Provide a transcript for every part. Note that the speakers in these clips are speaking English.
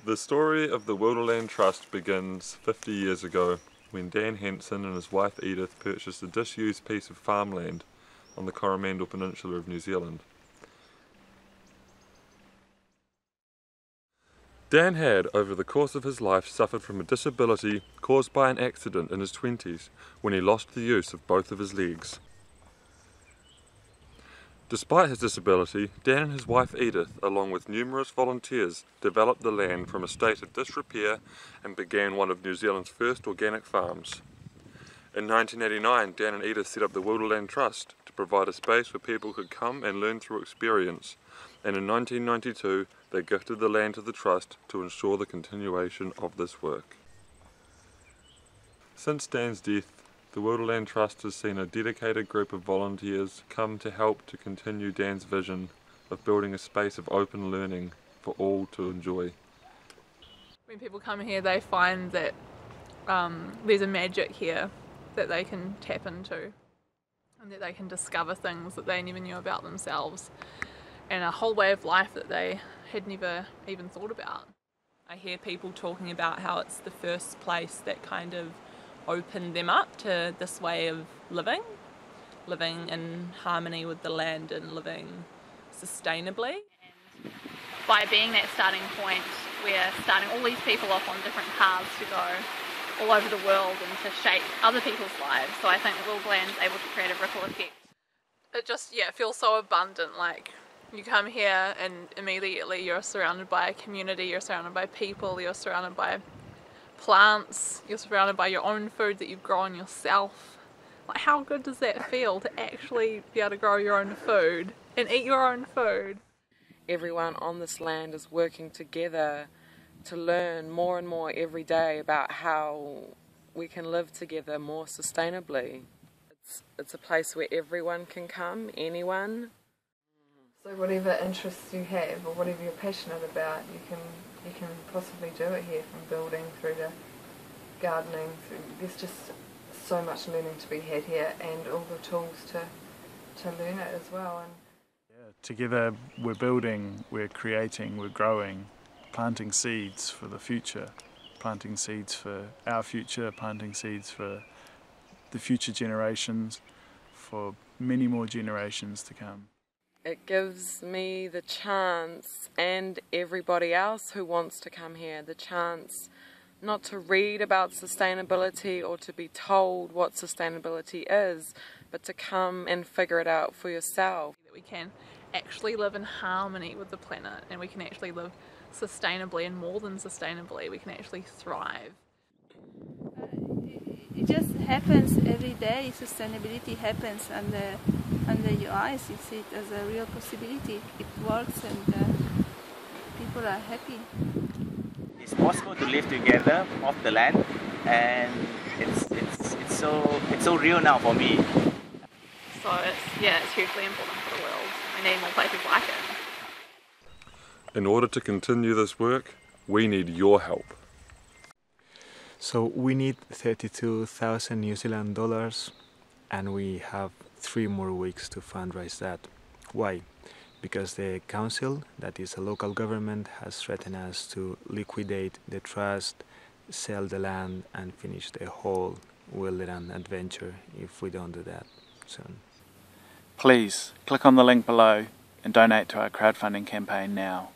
The story of the WIlderland Trust begins 50 years ago when Dan Hansen and his wife Edith purchased a disused piece of farmland on the Coromandel Peninsula of New Zealand. Dan had, over the course of his life, suffered from a disability caused by an accident in his 20s when he lost the use of both of his legs. Despite his disability, Dan and his wife Edith, along with numerous volunteers, developed the land from a state of disrepair and began one of New Zealand's first organic farms. In 1989, Dan and Edith set up the WIlderland Trust to provide a space where people could come and learn through experience, and in 1992 they gifted the land to the Trust to ensure the continuation of this work. Since Dan's death, the WIlderland Trust has seen a dedicated group of volunteers come to help to continue Dan's vision of building a space of open learning for all to enjoy. When people come here, they find that there's a magic here that they can tap into, and that they can discover things that they never knew about themselves, and a whole way of life that they had never even thought about. I hear people talking about how it's the first place that kind of opened them up to this way of living in harmony with the land and living sustainably. And by being that starting point, we're starting all these people off on different paths to go all over the world and to shape other people's lives. So I think WIlderland is able to create a ripple effect. It just, it feels so abundant. Like, you come here and immediately you're surrounded by a community, you're surrounded by people, you're surrounded by plants, you're surrounded by your own food that you've grown yourself. Like, how good does that feel to actually be able to grow your own food and eat your own food? Everyone on this land is working together to learn more and more every day about how we can live together more sustainably. It's a place where everyone can come, anyone. So whatever interests you have or whatever you're passionate about, you can possibly do it here, from building through to gardening. There's just so much learning to be had here, and all the tools to learn it as well. And together we're building, we're creating, we're growing, planting seeds for the future, planting seeds for our future, planting seeds for the future generations, for many more generations to come. It gives me the chance, and everybody else who wants to come here, the chance not to read about sustainability or to be told what sustainability is, but to come and figure it out for yourself. That we can actually live in harmony with the planet, and we can actually live sustainably, and more than sustainably, we can actually thrive. It just happens every day. Sustainability happens under your eyes. You see it as a real possibility. It works, and people are happy. It's possible to live together off the land, and it's so real now for me. So it's hugely important for the world. We need more places like it. In order to continue this work, we need your help. So we need 32,000 New Zealand dollars, and we have 3 more weeks to fundraise that. Why? Because the council, that is a local government, has threatened us to liquidate the trust, sell the land, and finish the whole WIlderland adventure if we don't do that soon. Please click on the link below and donate to our crowdfunding campaign now.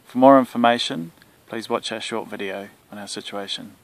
For more information, please watch our short video on our situation.